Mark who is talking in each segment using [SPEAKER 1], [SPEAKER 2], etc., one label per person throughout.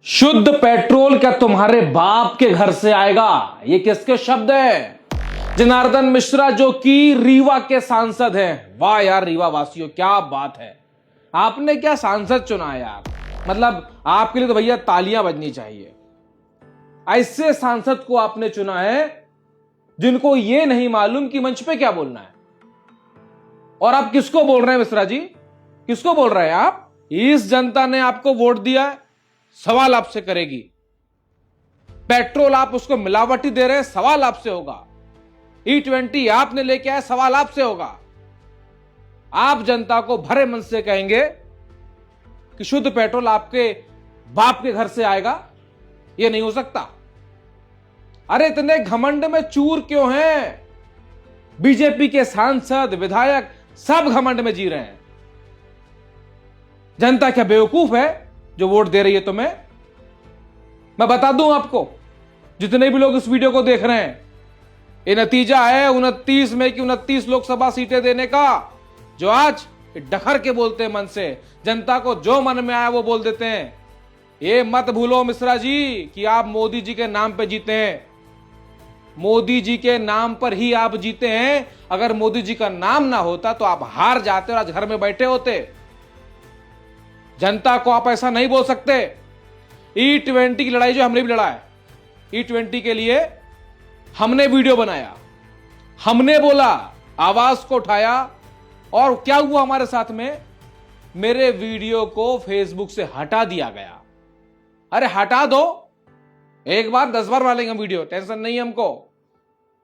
[SPEAKER 1] शुद्ध पेट्रोल क्या तुम्हारे बाप के घर से आएगा? ये किसके शब्द हैं? जनार्दन मिश्रा जो कि रीवा के सांसद हैं। वाह यार रीवा वासियों, क्या बात है। आपने क्या सांसद चुना यार, मतलब आपके लिए तो भैया तालियां बजनी चाहिए। ऐसे सांसद को आपने चुना है जिनको ये नहीं मालूम कि मंच पे क्या बोलना है। और आप किसको बोल रहे हैं मिश्रा जी, किसको बोल रहे हैं आप? इस जनता ने आपको वोट दिया है, सवाल आपसे करेगी। पेट्रोल आप उसको मिलावटी दे रहे हैं, सवाल आपसे होगा। E20 आपने लेके आए, सवाल आपसे होगा। आप जनता को भरे मन से कहेंगे कि शुद्ध पेट्रोल आपके बाप के घर से आएगा? यह नहीं हो सकता। अरे इतने घमंड में चूर क्यों हैं? बीजेपी के सांसद विधायक सब घमंड में जी रहे हैं। जनता क्या बेवकूफ है जो वोट दे रही है तुम्हें? मैं बता दूं आपको, जितने भी लोग इस वीडियो को देख रहे हैं, ये नतीजा है 29 में की 29 लोकसभा सीटें देने का, जो आज डखर के बोलते हैं मन से। जनता को जो मन में आया वो बोल देते हैं। ये मत भूलो मिश्रा जी कि आप मोदी जी के नाम पे जीते हैं। मोदी जी के नाम पर ही आप जीते हैं। अगर मोदी जी का नाम ना होता तो आप हार जाते और आज घर में बैठे होते। जनता को आप ऐसा नहीं बोल सकते। E20 की लड़ाई जो हमने भी लड़ा है, E20 के लिए हमने वीडियो बनाया, हमने बोला, आवाज को उठाया, और क्या हुआ हमारे साथ में? मेरे वीडियो को फेसबुक से हटा दिया गया। अरे हटा दो, एक बार 10 बार डालेंगे वीडियो, टेंशन नहीं हमको।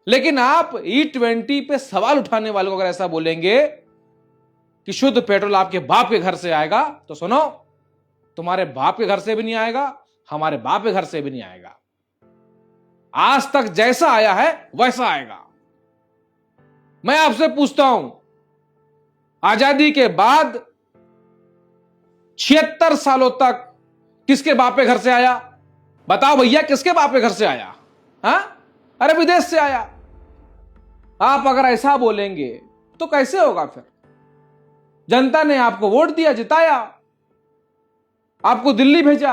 [SPEAKER 1] लेकिन आप E20 पे सवाल उठाने वालों को अगर ऐसा बोलेंगे कि शुद्ध पेट्रोल आपके बाप के घर से आएगा, तो सुनो, तुम्हारे बाप के घर से भी नहीं आएगा, हमारे बाप के घर से भी नहीं आएगा। आज तक जैसा आया है वैसा आएगा। मैं आपसे पूछता हूं, आजादी के बाद 76 सालों तक किसके बाप के घर से आया? बताओ भैया, किसके बाप के घर से आया? अरे विदेश से आया। आप अगर ऐसा बोलेंगे तो कैसे होगा फिर? जनता ने आपको वोट दिया, जिताया, आपको दिल्ली भेजा,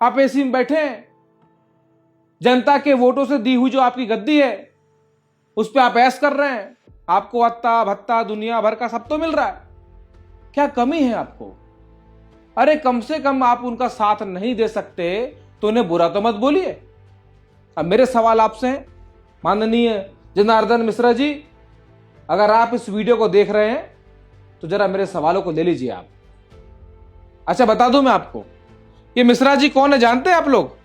[SPEAKER 1] आप एसी में बैठे हैं। जनता के वोटों से दी हुई जो आपकी गद्दी है उस पर आप ऐश कर रहे हैं। आपको अत्ता भत्ता दुनिया भर का सब तो मिल रहा है, क्या कमी है आपको? अरे कम से कम आप उनका साथ नहीं दे सकते तो उन्हें बुरा तो मत बोलिए। अब मेरे सवाल आपसे हैं, माननीय जनार्दन मिश्रा जी, अगर आप इस वीडियो को देख रहे हैं तो जरा मेरे सवालों को ले लीजिए आप। अच्छा बता दूं मैं आपको, ये मिश्रा जी कौन है जानते हैं आप लोग?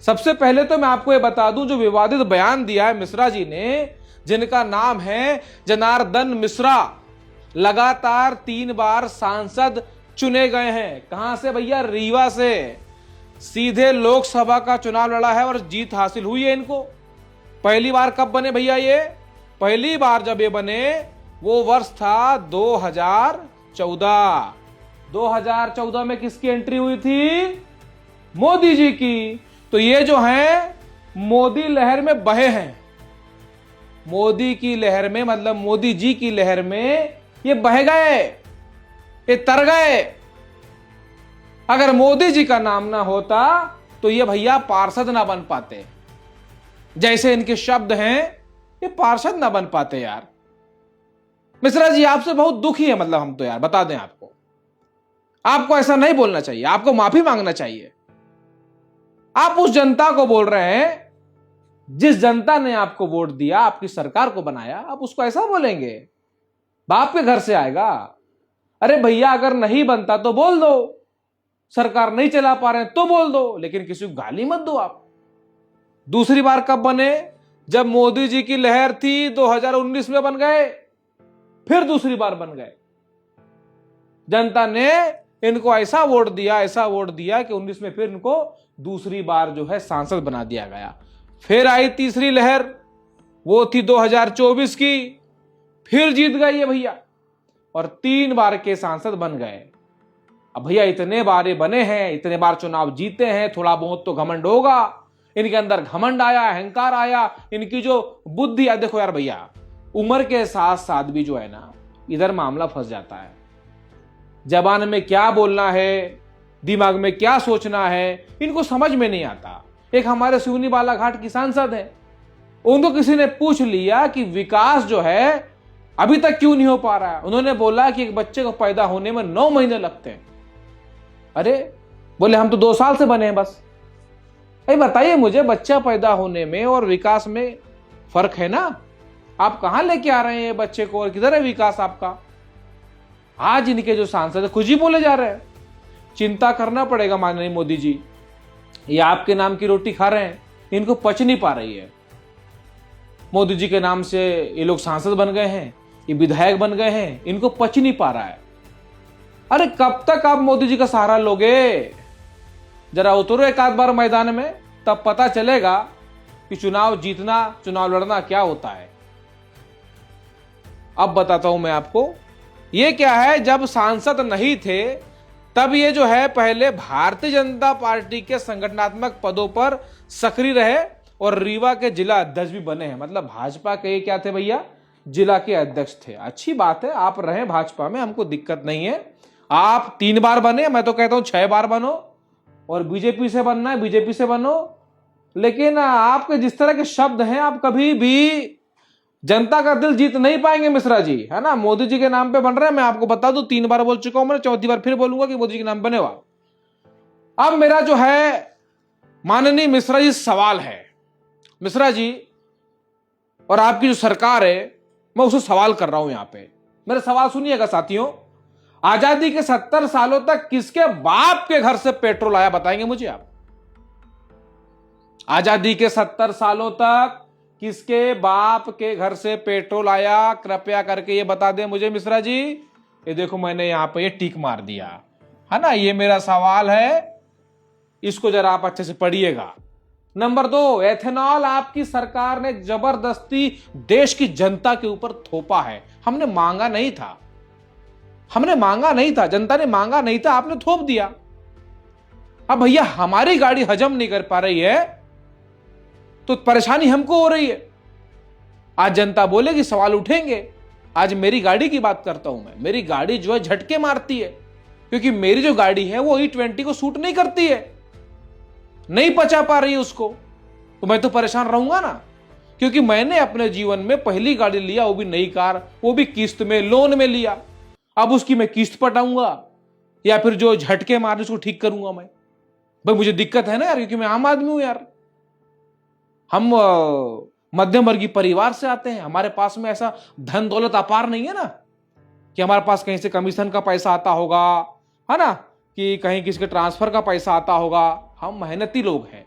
[SPEAKER 1] सबसे पहले तो मैं आपको ये बता दूं, जो विवादित बयान दिया है मिश्रा जी ने, जिनका नाम है जनार्दन मिश्रा, लगातार 3 बार सांसद चुने गए हैं। कहां से भैया? रीवा से। सीधे लोकसभा का चुनाव लड़ा है और जीत हासिल हुई है इनको। पहली बार कब बने भैया ये? पहली बार जब ये बने वो वर्ष था 2014। 2014 में किसकी एंट्री हुई थी? मोदी जी की। तो ये जो हैं मोदी लहर में बहे हैं। मोदी की लहर में, मतलब मोदी जी की लहर में ये बह गए, ये तर गए। अगर मोदी जी का नाम ना होता तो ये भैया पार्षद ना बन पाते। जैसे इनके शब्द हैं, ये पार्षद ना बन पाते यार। मिश्रा जी आपसे बहुत दुखी है, मतलब हम तो यार बता दें आपको, आपको ऐसा नहीं बोलना चाहिए, आपको माफी मांगना चाहिए। आप उस जनता को बोल रहे हैं जिस जनता ने आपको वोट दिया, आपकी सरकार को बनाया, आप उसको ऐसा बोलेंगे बाप के घर से आएगा? अरे भैया अगर नहीं बनता तो बोल दो, सरकार नहीं चला पा रहे हैं तो बोल दो, लेकिन किसी को गाली मत दो आप। दूसरी बार कब बने? जब मोदी जी की लहर थी 2019 में बन गए, फिर दूसरी बार बन गए। जनता ने इनको ऐसा वोट दिया, ऐसा वोट दिया कि 19 में फिर इनको दूसरी बार जो है सांसद बना दिया गया। फिर आई तीसरी लहर, वो थी 2024 की, फिर जीत गए ये भैया और 3 बार के सांसद बन गए। अब भैया इतने बार ये बने हैं, इतने बार चुनाव जीते हैं, थोड़ा बहुत तो घमंड होगा। इनके अंदर घमंड आया, अहंकार आया, इनकी जो बुद्धि है। देखो यार भैया, उम्र के साथ साथ भी जो है ना, इधर मामला फंस जाता है। जबान में क्या बोलना है, दिमाग में क्या सोचना है, इनको समझ में नहीं आता। एक हमारे सिवनी बालाघाट की सांसद है, उनको किसी ने पूछ लिया कि विकास जो है अभी तक क्यों नहीं हो पा रहा है। उन्होंने बोला कि एक बच्चे को पैदा होने में 9 महीने लगते हैं। अरे बोले हम तो 2 साल से बने हैं बस। भाई बताइए मुझे, बच्चा पैदा होने में और विकास में फर्क है ना। आप कहां लेके आ रहे हैं बच्चे को और किधर है विकास आपका। आज इनके जो सांसद है खुद ही बोले जा रहे हैं। चिंता करना पड़ेगा माननीय मोदी जी, ये आपके नाम की रोटी खा रहे हैं, इनको पच नहीं पा रही है। मोदी जी के नाम से ये लोग सांसद बन गए हैं, ये विधायक बन गए हैं, इनको पच नहीं पा रहा है। अरे कब तक आप मोदी जी का सहारा लोगे। जरा उतरो एक आध बार मैदान में, तब पता चलेगा कि चुनाव जीतना, चुनाव लड़ना क्या होता है। अब बताता हूं मैं आपको, ये क्या है। जब सांसद नहीं थे तब ये जो है पहले भारतीय जनता पार्टी के संगठनात्मक पदों पर सक्रिय रहे और रीवा के जिला अध्यक्ष भी बने हैं। मतलब भाजपा के ये क्या थे भैया, जिला के अध्यक्ष थे। अच्छी बात है, आप रहे भाजपा में, हमको दिक्कत नहीं है। आप 3 बार बने, मैं तो कहता हूं 6 बार बनो, और बीजेपी से बनना है बीजेपी से बनो। लेकिन आपके जिस तरह के शब्द हैं, आप कभी भी जनता का दिल जीत नहीं पाएंगे मिश्रा जी, है ना। मोदी जी के नाम पे बन रहे हैं, मैं आपको बता दूं 3 बार बोल चुका हूं मैं, 4थी बार फिर बोलूंगा कि मोदी जी के नाम बने हुआ। अब मेरा जो है माननीय मिश्रा जी सवाल है, मिश्रा जी और आपकी जो सरकार है, मैं उससे सवाल कर रहा हूं यहां पे। मेरा सवाल सुनिएगा साथियों, आजादी के 70 सालों तक किसके बाप के घर से पेट्रोल आया, बताएंगे मुझे आप। आजादी के 70 सालों तक किसके बाप के घर से पेट्रोल आया, कृपया करके ये बता दें मुझे मिश्रा जी। ये देखो मैंने यहां पे ये टिक मार दिया है ना, ये मेरा सवाल है, इसको जरा आप अच्छे से पढ़िएगा। नंबर 2, एथेनॉल आपकी सरकार ने जबरदस्ती देश की जनता के ऊपर थोपा है। हमने मांगा नहीं था, हमने मांगा नहीं था, जनता ने मांगा नहीं था, आपने थोप दिया। अब भैया हमारी गाड़ी हजम नहीं कर पा रही है तो परेशानी हमको हो रही है। आज जनता बोलेगी, सवाल उठेंगे। आज मेरी गाड़ी की बात करता हूं मैं, मेरी गाड़ी जो है झटके मारती है, क्योंकि मेरी जो गाड़ी है वो E20 को सूट नहीं करती है, नहीं पचा पा रही है उसको, तो मैं तो परेशान रहूंगा ना। क्योंकि मैंने अपने जीवन में पहली गाड़ी लिया, वो भी नई कार, वो भी किस्त में, लोन में लिया। अब उसकी मैं किस्त पटाऊंगा या फिर जो झटके मार उसको ठीक करूंगा मैं। भाई मुझे दिक्कत है ना यार, क्योंकि मैं आम आदमी हूं यार। हम मध्यम वर्गीय परिवार से आते हैं, हमारे पास में ऐसा धन दौलत अपार नहीं है ना कि हमारे पास कहीं से कमीशन का पैसा आता होगा, है ना, कि कहीं किसी के ट्रांसफर का पैसा आता होगा। हम मेहनती लोग हैं,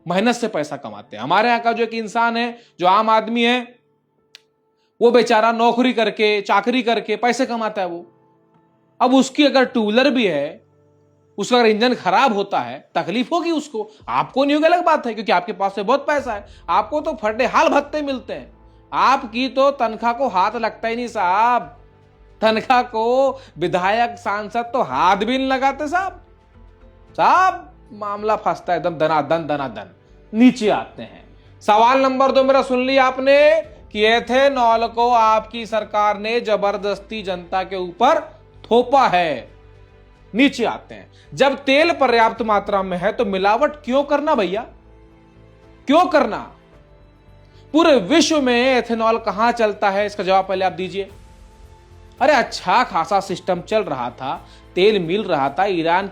[SPEAKER 1] मेहनत से पैसा कमाते हैं। हमारे यहाँ का जो एक इंसान है, जो आम आदमी है, वो बेचारा नौकरी करके, चाकरी करके पैसे कमाता है वो। अब उसकी अगर टू व्हीलर भी है, उसका अगर इंजन खराब होता है, तकलीफ होगी उसको, आपको नहीं होगी अलग बात है, क्योंकि आपके पास में बहुत पैसा है। आपको तो फटे हाल भत्ते मिलते हैं, आपकी तो तनख्वाह को हाथ लगता ही नहीं साहब। तनख्वाह को विधायक सांसद तो हाथ भी नहीं लगाते साहब। साहब मामला फंसता है एकदम धनाधन धनाधन, नीचे आते हैं। सवाल नंबर 2 मेरा सुन लिया आपने कि एथेनॉल को आपकी सरकार ने जबरदस्ती जनता के ऊपर थोपा है। नीचे आते हैं, जब तेल पर्याप्त मात्रा में है तो मिलावट क्यों करना भैया, क्यों करना। पूरे विश्व में एथेनॉल कहां चलता है, इसका जवाब पहले आप दीजिए। अरे अच्छा खासा सिस्टम चल रहा था, तेल मिल रहा था, ईरान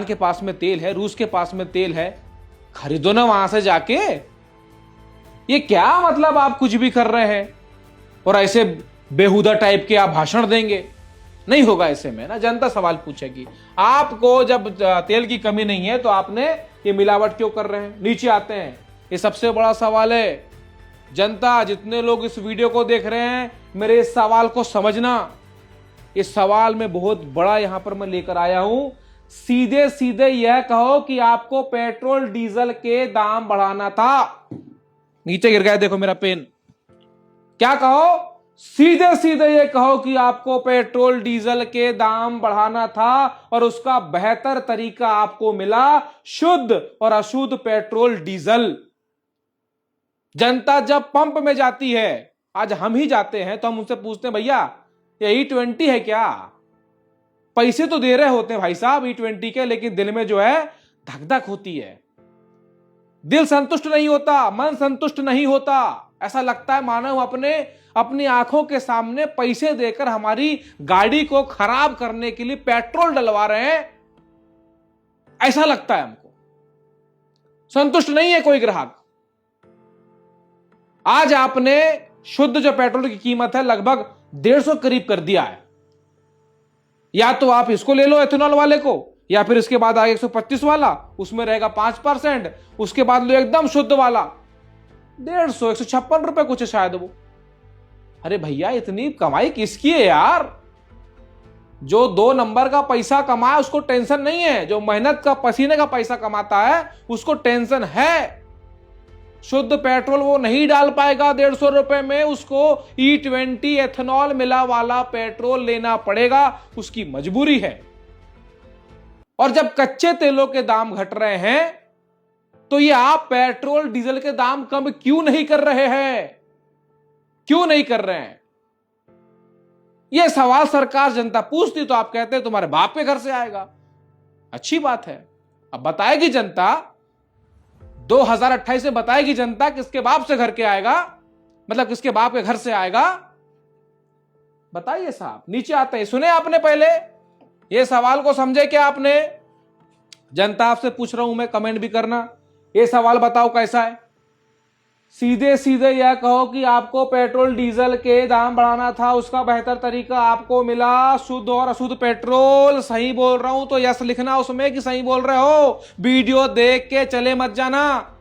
[SPEAKER 1] के पास में तेल है, रूस के पास में तेल है, खरीदो ना वहां से जाके। ये क्या मतलब आप कुछ भी कर रहे हैं और ऐसे बेहुदा टाइप के आप भाषण देंगे, नहीं होगा ऐसे में ना। जनता सवाल पूछेगी, आपको जब तेल की कमी नहीं है तो आपने ये मिलावट क्यों कर रहे हैं। नीचे आते हैं, ये सबसे बड़ा सवाल है। जनता जितने लोग इस वीडियो को देख रहे हैं, मेरे इस सवाल को समझना। इस सवाल में बहुत बड़ा यहां पर मैं लेकर आया हूं। सीधे सीधे यह कहो कि आपको पेट्रोल डीजल के दाम बढ़ाना था। नीचे गिर गया देखो मेरा पेन। क्या कहो, सीधे सीधे ये कहो कि आपको पेट्रोल डीजल के दाम बढ़ाना था और उसका बेहतर तरीका आपको मिला, शुद्ध और अशुद्ध पेट्रोल डीजल। जनता जब पंप में जाती है, आज हम ही जाते हैं, तो हम उनसे पूछते हैं भैया ये E20 है क्या, पैसे तो दे रहे होते हैं भाई साहब E20 के, लेकिन दिल में जो है धक धक होती है, दिल संतुष्ट नहीं होता, मन संतुष्ट नहीं होता। ऐसा लगता है मानो अपनी आंखों के सामने पैसे देकर हमारी गाड़ी को खराब करने के लिए पेट्रोल डलवा रहे हैं, ऐसा लगता है हमको। संतुष्ट नहीं है कोई ग्राहक। आज आपने शुद्ध जो पेट्रोल की कीमत है लगभग 150 करीब कर दिया है। या तो आप इसको ले लो एथेनॉल वाले को, या फिर इसके बाद आगे 125 वाला, उसमें रहेगा 5%, उसके बाद लो एकदम शुद्ध वाला 150, 156 रुपए कुछ है शायद वो। अरे भैया इतनी कमाई किसकी है यार? जो 2 नंबर का पैसा कमाए उसको टेंशन नहीं है, जो मेहनत का पसीने का पैसा कमाता है उसको टेंशन है। शुद्ध पेट्रोल वो नहीं डाल पाएगा 150 रुपए में, उसको E20 एथेनॉल मिला वाला पेट्रोल लेना पड़ेगा, उसकी मजबूरी है। और जब कच्चे तेलों के दाम घट रहे हैं तो ये आप पेट्रोल डीजल के दाम कम क्यों नहीं कर रहे हैं? क्यों नहीं कर रहे हैं? यह सवाल सरकार जनता पूछती तो आप कहते हैं तुम्हारे बाप के घर से आएगा। अच्छी बात है, अब बताएगी जनता, 2028 में बताएगी जनता किसके बाप से घर के आएगा, मतलब किसके बाप के घर से आएगा। बताइए साहब, नीचे आते हैं, सुने आपने पहले ये सवाल को, समझे क्या आपने? जनता आपसे पूछ रहा हूं मैं, कमेंट भी करना, ये सवाल बताओ कैसा है? सीधे सीधे यह कहो कि आपको पेट्रोल डीजल के दाम बढ़ाना था, उसका बेहतर तरीका आपको मिला शुद्ध और अशुद्ध पेट्रोल। सही बोल रहा हूं तो यस लिखना उसमें कि सही बोल रहे हो। वीडियो देख के चले मत जाना।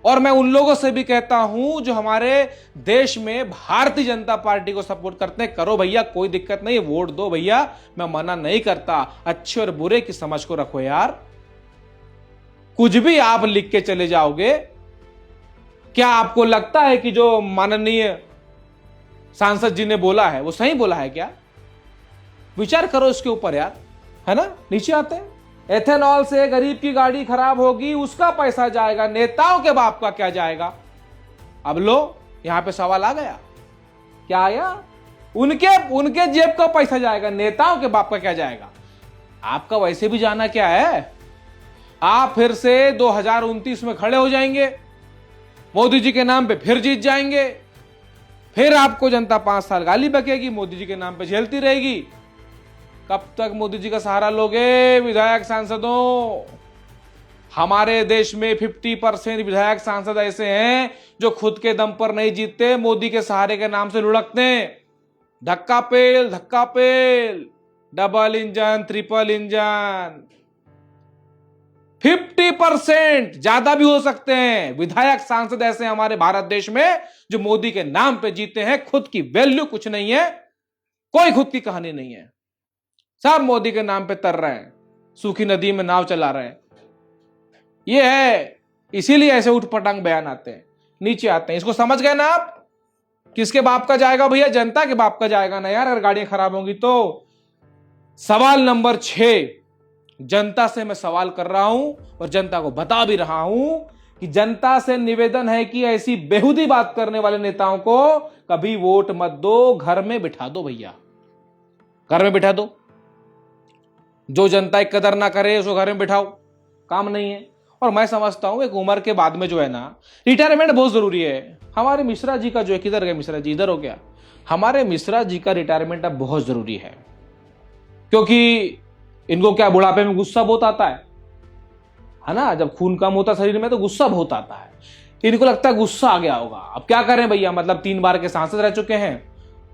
[SPEAKER 1] और मैं उन लोगों से भी कहता हूं जो हमारे देश में भारतीय जनता पार्टी को सपोर्ट करते हैं, करो भैया, कोई दिक्कत नहीं, वोट दो भैया, मैं मना नहीं करता। अच्छे और बुरे की समझ को रखो यार। कुछ भी आप लिख के चले जाओगे, क्या आपको लगता है कि जो माननीय सांसद जी ने बोला है वो सही बोला है क्या? विचार करो इसके ऊपर यार, है ना। नीचे आते हैं, एथेनॉल से गरीब की गाड़ी खराब होगी, उसका पैसा जाएगा, नेताओं के बाप का क्या जाएगा? अब लो, यहां पे सवाल आ गया। क्या आया? उनके जेब का पैसा जाएगा, नेताओं के बाप का क्या जाएगा? आपका वैसे भी जाना क्या है? आप फिर से 2029 में खड़े हो जाएंगे, मोदी जी के नाम पे फिर जीत जाएंगे, फिर आपको जनता 5 साल गाली बकेगी, मोदी जी के नाम पे झेलती रहेगी। कब तक मोदी जी का सहारा लोगे विधायक सांसदों? हमारे देश में 50% विधायक सांसद ऐसे हैं जो खुद के दम पर नहीं जीतते, मोदी के सहारे के नाम से लुढ़कते हैं। धक्का पेल, डबल इंजन, ट्रिपल इंजन। 50%, ज्यादा भी हो सकते हैं, विधायक सांसद ऐसे हमारे भारत देश में जो मोदी के नाम पे जीते हैं। खुद की वैल्यू कुछ नहीं है, कोई खुद की कहानी नहीं है, सब मोदी के नाम पे तर रहे हैं, सूखी नदी में नाव चला रहे हैं। ये है, इसीलिए ऐसे उठपटांग बयान आते हैं। नीचे आते हैं, इसको समझ गए ना आप? किसके बाप का जाएगा भैया? जनता के बाप का जाएगा ना यार, अगर गाड़ियां खराब होंगी तो। सवाल नंबर 6, जनता से मैं सवाल कर रहा हूं और जनता को बता भी रहा हूं कि जनता से निवेदन है कि ऐसी बेहुदी बात करने वाले नेताओं को कभी वोट मत दो, घर में बिठा दो भैया, घर में बिठा दो। जो जनता की कदर ना करे उसको घर में बिठाओ, काम नहीं है। और मैं समझता हूं एक उम्र के बाद में जो है ना, रिटायरमेंट बहुत जरूरी है। हमारे मिश्रा जी का जो है, किधर गए मिश्रा जी? इधर हो गया। हमारे मिश्रा जी का रिटायरमेंट अब बहुत जरूरी है, क्योंकि इनको क्या बुढ़ापे में गुस्सा बहुत आता है ना। जब खून कम होता शरीर में तो गुस्सा बहुत आता है, इनको लगता है गुस्सा आ गया होगा। अब क्या करें भैया, मतलब 3 बार के सांसद रह चुके हैं,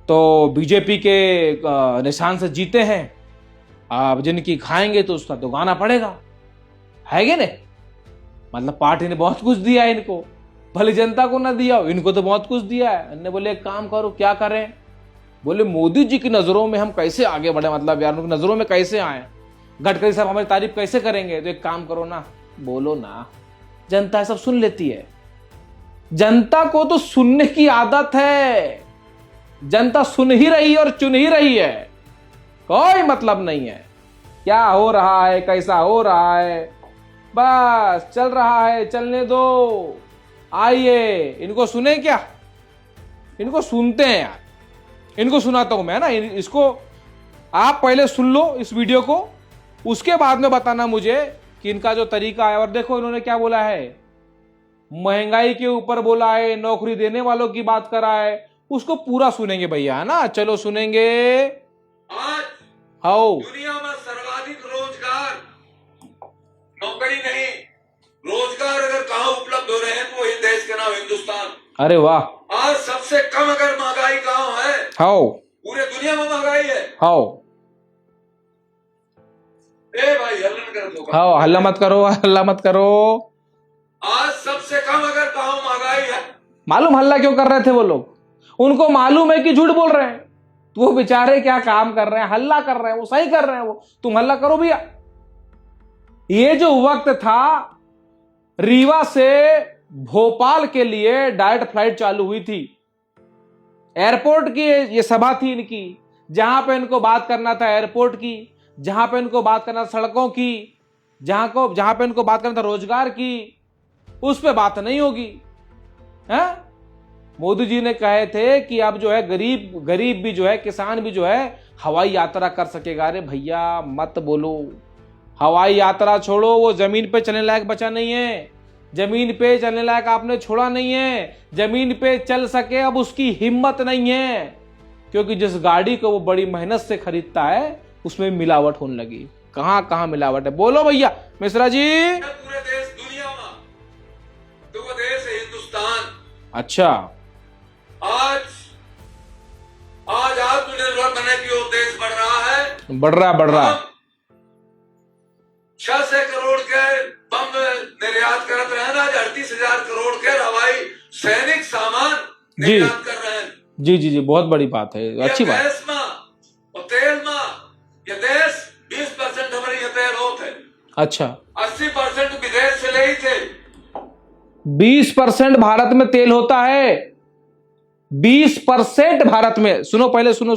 [SPEAKER 1] तो बीजेपी के निशान से जीते हैं। अब जिनकी खाएंगे तो उसका तो गाना पड़ेगा, है कि नहीं? मतलब पार्टी ने बहुत कुछ दिया है इनको, भले जनता को ना दिया हो, इनको तो बहुत कुछ दिया है। इन्होंने बोले एक काम करो, क्या करें? बोले मोदी जी की नजरों में हम कैसे आगे बढ़े, मतलब यार उनकी नजरों में कैसे आए, गडकरी साहब हमारी तारीफ कैसे करेंगे? तो एक काम करो ना, बोलो ना, जनता सब सुन लेती है। जनता को तो सुनने की आदत है, जनता सुन ही रही है और चुन ही रही है, कोई मतलब नहीं है क्या हो रहा है, कैसा हो रहा है, बस चल रहा है, चलने दो। आइए, इनको सुने क्या? इनको सुनते हैं यार, इनको सुनाता हूं मैं ना, इसको आप पहले सुन लो इस वीडियो को, उसके बाद में बताना मुझे कि इनका जो तरीका है। और देखो इन्होंने क्या बोला है, महंगाई के ऊपर बोला है, नौकरी देने वालों की बात करा है, उसको पूरा सुनेंगे भैया, है ना। चलो सुनेंगे।
[SPEAKER 2] आज
[SPEAKER 1] हाउ
[SPEAKER 2] दुनिया में सर्वाधिक रोजगार, नौकरी नहीं, रोजगार अगर कहाँ उपलब्ध हो रहे हैं तो वही देश का नाम हिंदुस्तान।
[SPEAKER 1] अरे वाह।
[SPEAKER 2] आज सबसे कम अगर महंगाई कहाँ है,
[SPEAKER 1] हाउ
[SPEAKER 2] पूरे दुनिया में महंगाई है।
[SPEAKER 1] हाउ
[SPEAKER 2] ए भाई हल्ला कर दो।
[SPEAKER 1] हाउ हल्ला मत करो, हल्ला मत करो।
[SPEAKER 2] आज सबसे कम अगर कहाँ महंगाई है।
[SPEAKER 1] मालूम हल्ला क्यों कर रहे थे वो लोग? उनको मालूम है कि झूठ बोल रहे हैं, तो वो बेचारे क्या काम कर रहे हैं, हल्ला कर रहे हैं, वो सही कर रहे हैं। वो तुम हल्ला करो भैया। ये जो वक्त था, रीवा से भोपाल के लिए डायरेक्ट फ्लाइट चालू हुई थी। एयरपोर्ट की ये सभा थी इनकी, जहां पे इनको बात करना था एयरपोर्ट की, जहां पे इनको बात करना था सड़कों की, जहां पे इनको बात करना था रोजगार की, उस पे बात नहीं होगी। है मोदी जी ने कहे थे कि अब जो है गरीब भी जो है, किसान भी जो है हवाई यात्रा कर सकेगा। अरे भैया मत बोलो, हवाई यात्रा छोड़ो, वो जमीन पे चलने लायक बचा नहीं है। जमीन पे चलने लायक आपने छोड़ा नहीं है। जमीन पे चल सके अब उसकी हिम्मत नहीं है, क्योंकि जिस गाड़ी को वो बड़ी मेहनत से खरीदता है उसमें मिलावट होने लगी। कहां कहां मिलावट है, बोलो भैया मिश्रा जी।
[SPEAKER 2] पूरे देश दुनिया में तो वो देश है हिंदुस्तान।
[SPEAKER 1] अच्छा,
[SPEAKER 2] आज आत्मनिर्भर बनने की ओर देश बढ़ रहा है।
[SPEAKER 1] बढ़ रहा।
[SPEAKER 2] 600 करोड़ के बम निर्यात करते रहे ना, 38,000 करोड़ के हवाई सैनिक सामान निर्यात कर रहे हैं।
[SPEAKER 1] जी, बहुत बड़ी बात है, अच्छी बात।
[SPEAKER 2] गैस में और तेल में ये देश 20% हमारे ये तेल होते हैं।
[SPEAKER 1] अच्छा,
[SPEAKER 2] 80% विदेश से ले ही थे।
[SPEAKER 1] 20% भारत में तेल होता है। 20% भारत में। सुनो पहले, सुनो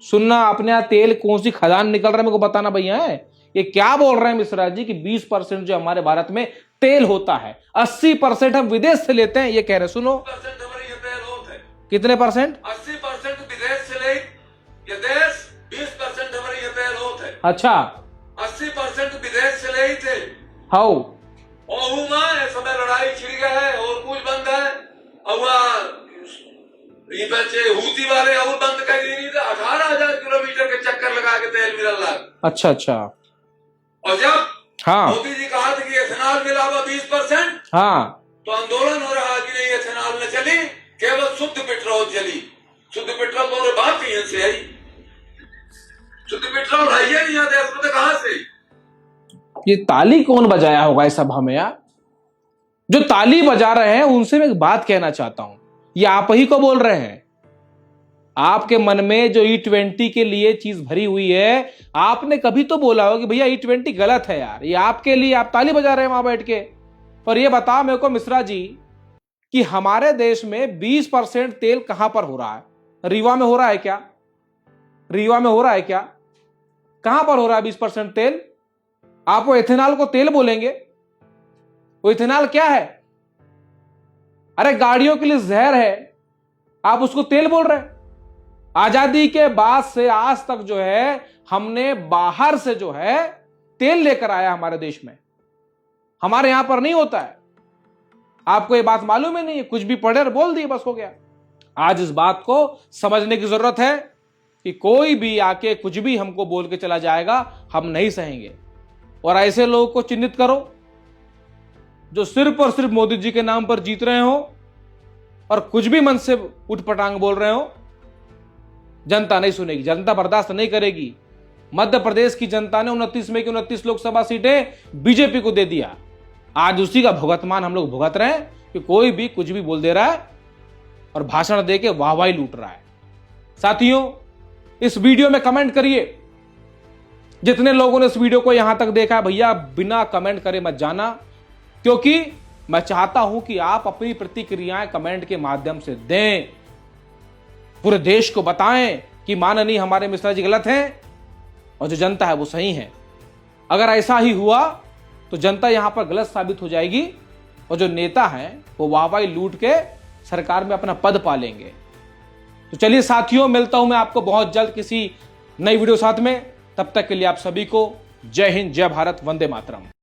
[SPEAKER 1] सुनना। अपने यहाँ तेल कौन सी खदान निकल रहा है मेरे को बताना भैया। है ये क्या बोल रहे हैं मिश्रा जी कि 20% जो हमारे भारत में तेल होता है, 80% हम विदेश से लेते हैं, ये कह रहे। सुनो, कितने परसेंट?
[SPEAKER 2] 80% विदेश से ले ये देश, 20% हमारे ये तेल होते हैं।
[SPEAKER 1] अच्छा,
[SPEAKER 2] 80% विदेश से ले ही थे।
[SPEAKER 1] हाउ
[SPEAKER 2] और समय लड़ाई छिड़ गया है और कुछ बंद है। और ये बच्चे हूती वाले और बंद कर दी नहीं थे। 18,000 किलोमीटर के चक्कर लगा के तेल मिल रहा।
[SPEAKER 1] अच्छा।
[SPEAKER 2] और जब
[SPEAKER 1] हाँ
[SPEAKER 2] मोदी जी कहा था कि एथेनॉल मिला हुआ 20%,
[SPEAKER 1] हाँ,
[SPEAKER 2] तो आंदोलन हो रहा कि नहीं एथेनॉल न चली, केवल शुद्ध पेट्रोल चली। शुद्ध पेट्रोल तो बात ही से आई। शुद्ध पेट्रोल है ही नहीं देश में, तो कहां से?
[SPEAKER 1] ये ताली कौन बजाया होगा इस सभा में यार? जो ताली बजा रहे हैं उनसे मैं एक बात कहना चाहता हूं, ये आप ही को बोल रहे हैं। आपके मन में जो E20 के लिए चीज भरी हुई है, आपने कभी तो बोला हो कि भैया E20 गलत है यार, ये आपके लिए आप ताली बजा रहे हैं वहां बैठ के। और ये बताओ मेरे को मिश्रा जी कि हमारे देश में 20% तेल कहां पर हो रहा है? रीवा में हो रहा है क्या? रीवा में हो रहा है क्या? कहां पर हो रहा है 20% तेल? आप वो एथेनॉल को तेल बोलेंगे? वो इथेनॉल क्या है? अरे गाड़ियों के लिए जहर है, आप उसको तेल बोल रहे हैं। आजादी के बाद से आज तक जो है हमने बाहर से जो है तेल लेकर आया हमारे देश में, हमारे यहां पर नहीं होता है। आपको ये बात मालूम ही नहीं है, कुछ भी पढ़े और बोल दिए बस हो गया। आज इस बात को समझने की जरूरत है कि कोई भी आके कुछ भी हमको बोल के चला जाएगा, हम नहीं सहेंगे। और ऐसे लोगों को चिन्हित करो जो सिर्फ और सिर्फ मोदी जी के नाम पर जीत रहे हो और कुछ भी मन से उठपटांग बोल रहे हो। जनता नहीं सुनेगी, जनता बर्दाश्त नहीं करेगी। मध्य प्रदेश की जनता ने 29 में की 29 लोकसभा सीटें बीजेपी को दे दिया। आज उसी का भुगतमान हम लोग भुगत रहे हैं कि कोई भी कुछ भी बोल दे रहा है और भाषण दे के वाहवाही लूट रहा है। साथियों, इस वीडियो में कमेंट करिए। जितने लोगों ने इस वीडियो को यहां तक देखा, भैया बिना कमेंट करे मत जाना, क्योंकि मैं चाहता हूं कि आप अपनी प्रतिक्रियाएं कमेंट के माध्यम से दें, पूरे देश को बताएं कि माननीय हमारे मिश्रा जी गलत हैं और जो जनता है वो सही है। अगर ऐसा ही हुआ तो जनता यहां पर गलत साबित हो जाएगी और जो नेता हैं वो वाहवाही लूट के सरकार में अपना पद पा लेंगे। तो चलिए साथियों, मिलता हूं मैं आपको बहुत जल्द किसी नई वीडियो साथ में। तब तक के लिए आप सभी को जय हिंद, जय भारत, वंदे मातरम।